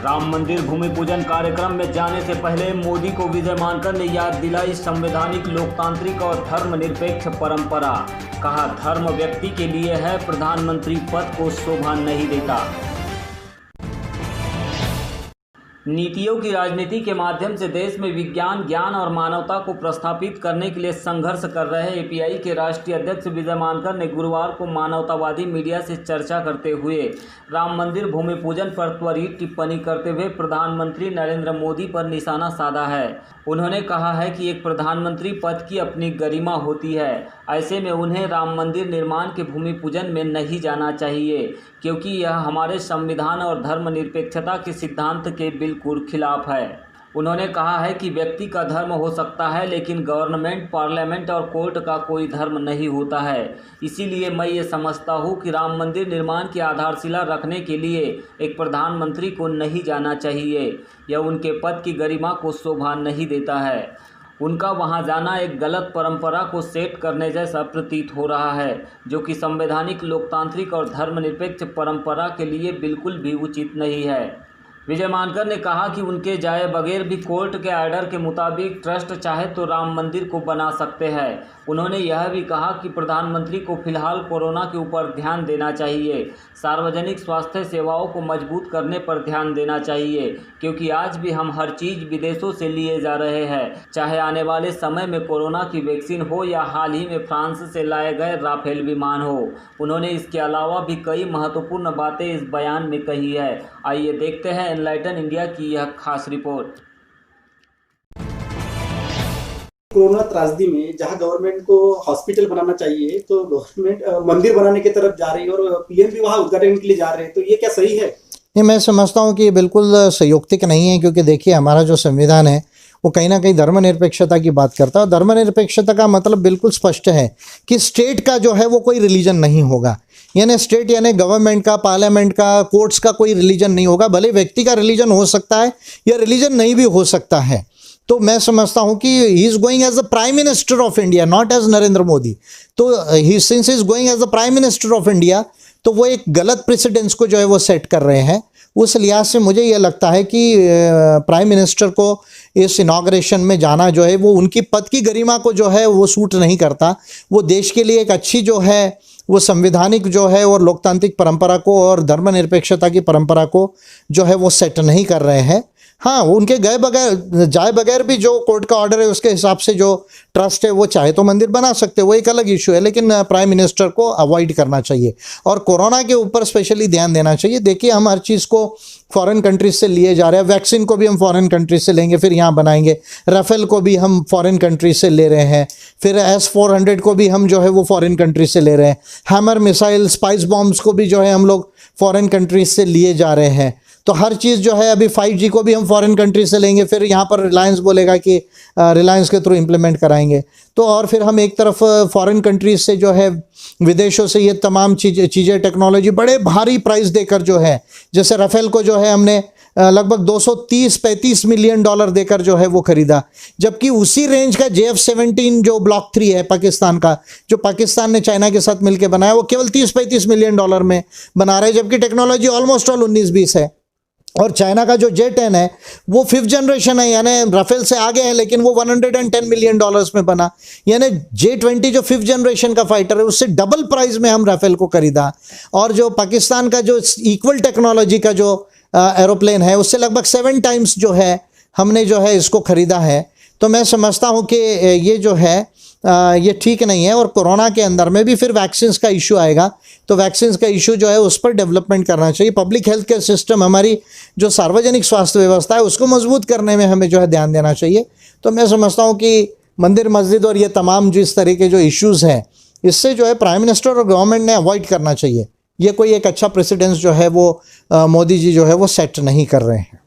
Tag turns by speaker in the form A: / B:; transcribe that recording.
A: राम मंदिर भूमि पूजन कार्यक्रम में जाने से पहले मोदी को विजय मानकर ने याद दिलाई संवैधानिक, लोकतांत्रिक और धर्मनिरपेक्ष परंपरा। कहा, धर्म व्यक्ति के लिए है, प्रधानमंत्री पद को शोभा नहीं देता। नीतियों की राजनीति के माध्यम से देश में विज्ञान, ज्ञान और मानवता को प्रस्थापित करने के लिए संघर्ष कर रहे एपीआई के राष्ट्रीय अध्यक्ष विजय मानकर ने गुरुवार को मानवतावादी मीडिया से चर्चा करते हुए राम मंदिर भूमि पूजन पर त्वरित टिप्पणी करते हुए प्रधानमंत्री नरेंद्र मोदी पर निशाना साधा है। उन्होंने कहा है कि एक प्रधानमंत्री पद की अपनी गरिमा होती है, ऐसे में उन्हें राम मंदिर निर्माण के भूमि पूजन में नहीं जाना चाहिए, क्योंकि यह हमारे संविधान और धर्मनिरपेक्षता के सिद्धांत के बिल्कुल खिलाफ है। उन्होंने कहा है कि व्यक्ति का धर्म हो सकता है, लेकिन गवर्नमेंट, पार्लियामेंट और कोर्ट का कोई धर्म नहीं होता है। इसीलिए मैं ये समझता हूँ कि राम मंदिर निर्माण की आधारशिला रखने के लिए एक प्रधानमंत्री को नहीं जाना चाहिए। यह उनके पद की गरिमा को शोभा नहीं देता है। उनका वहां जाना एक गलत परंपरा को सेट करने जैसा प्रतीत हो रहा है, जो कि संवैधानिक, लोकतांत्रिक और धर्मनिरपेक्ष परंपरा के लिए बिल्कुल भी उचित नहीं है। विजय मानकर ने कहा कि उनके जाए बगैर भी कोर्ट के आर्डर के मुताबिक ट्रस्ट चाहे तो राम मंदिर को बना सकते हैं। उन्होंने यह भी कहा कि प्रधानमंत्री को फिलहाल कोरोना के ऊपर ध्यान देना चाहिए, सार्वजनिक स्वास्थ्य सेवाओं को मजबूत करने पर ध्यान देना चाहिए, क्योंकि आज भी हम हर चीज़ विदेशों से लिए जा रहे हैं, चाहे आने वाले समय में कोरोना की वैक्सीन हो या हाल ही में फ्रांस से लाए गए राफेल विमान हो। उन्होंने इसके अलावा भी कई महत्वपूर्ण बातें इस बयान में कही है। आइए देखते हैं एनलाइटन इंडिया की यह खास रिपोर्ट।
B: कोरोना त्रासदी में जहां गवर्नमेंट को हॉस्पिटल बनाना चाहिए तो गवर्नमेंट मंदिर बनाने की तरफ जा रही है और पीएम भी वहां उद्घाटन के लिए जा रहे हैं, तो ये क्या सही है?
C: ये मैं समझता हूँ कि ये बिल्कुल संयुक्तिक नहीं है, क्योंकि देखिए हमारा जो संविधान है वो कहीं ना कहीं धर्मनिरपेक्षता की बात करता है। धर्मनिरपेक्षता का मतलब बिल्कुल स्पष्ट है कि स्टेट का जो है वो कोई रिलीजन नहीं होगा, यानी स्टेट यानी गवर्नमेंट का, पार्लियामेंट का, कोर्ट्स का कोई रिलीजन नहीं होगा। भले व्यक्ति का रिलीजन हो सकता है या रिलीजन नहीं भी हो सकता है। तो मैं समझता हूं कि he is going as the prime minister of India, not as Narendra Modi. तो he since is going as the prime minister of India, तो वो एक गलत प्रेसिडेंस को जो है वो सेट कर रहे हैं। उस लिहाज से मुझे ये लगता है कि प्राइम मिनिस्टर को इस इनॉग्रेशन में जाना जो है वो उनकी पद की गरिमा को जो है वो सूट नहीं करता। वो देश के लिए एक अच्छी जो है वो संवैधानिक जो है और लोकतांत्रिक परंपरा को और धर्मनिरपेक्षता की परंपरा को जो है वो सेट नहीं कर रहे हैं। हाँ, उनके जाए बगैर भी जो कोर्ट का ऑर्डर है उसके हिसाब से जो ट्रस्ट है वो चाहे तो मंदिर बना सकते हैं, वो एक अलग इशू है, लेकिन प्राइम मिनिस्टर को अवॉइड करना चाहिए और कोरोना के ऊपर स्पेशली ध्यान देना चाहिए। देखिए हम हर चीज़ को फॉरेन कंट्रीज से लिए जा रहे हैं, वैक्सीन को भी हम फॉरेन कंट्रीज से लेंगे फिर यहाँ बनाएंगे, राफेल को भी हम फॉरेन कंट्रीज से ले रहे हैं, फिर S-400 को भी हम जो है वो फॉरेन कंट्रीज से ले रहे हैं, हैमर मिसाइल, स्पाइस बॉम्ब्स को भी जो है हम लोग फॉरेन कंट्रीज से लिए जा रहे हैं। तो हर चीज़ जो है अभी 5G को भी हम फॉरेन कंट्री से लेंगे, फिर यहाँ पर रिलायंस बोलेगा कि रिलायंस के थ्रू इम्प्लीमेंट कराएंगे। तो और फिर हम एक तरफ फॉरेन कंट्रीज से जो है विदेशों से ये तमाम चीज़ें टेक्नोलॉजी बड़े भारी प्राइस देकर जो है, जैसे राफेल को जो है हमने लगभग 230-35 मिलियन डॉलर देकर जो है वो खरीदा, जबकि उसी रेंज का JF-17 जो ब्लॉक 3 है पाकिस्तान का, जो पाकिस्तान ने चाइना के साथ मिलकर बनाया, वो केवल 30-35 मिलियन डॉलर में बना रहे हैं, जबकि टेक्नोलॉजी ऑलमोस्ट ऑल 19-20 है। और चाइना का जो J-10 है वो 5th जनरेशन है, यानी राफेल से आगे है, लेकिन वो 110 मिलियन डॉलर्स में बना। यानी J-20 जो 5th जनरेशन का फाइटर है उससे डबल प्राइस में हम राफेल को खरीदा। और जो पाकिस्तान का जो इक्वल टेक्नोलॉजी का जो एरोप्लेन है उससे लगभग 7 टाइम्स जो है हमने जो है इसको खरीदा है। तो मैं समझता हूँ कि ये जो है ये ठीक नहीं है। और कोरोना के अंदर में भी फिर वैक्सीन्स का इशू आएगा, तो वैक्सीन्स का इशू जो है उस पर डेवलपमेंट करना चाहिए। पब्लिक हेल्थ केयर सिस्टम, हमारी जो सार्वजनिक स्वास्थ्य व्यवस्था है उसको मजबूत करने में हमें जो है ध्यान देना चाहिए। तो मैं समझता हूँ कि मंदिर, मस्जिद और ये तमाम जिस तरह के जो इश्यूज़ हैं इससे जो है प्राइम मिनिस्टर और गवर्नमेंट ने अवॉइड करना चाहिए। ये कोई एक अच्छा प्रेसिडेंस जो है वो मोदी जी जो है वो सेट नहीं कर रहे हैं।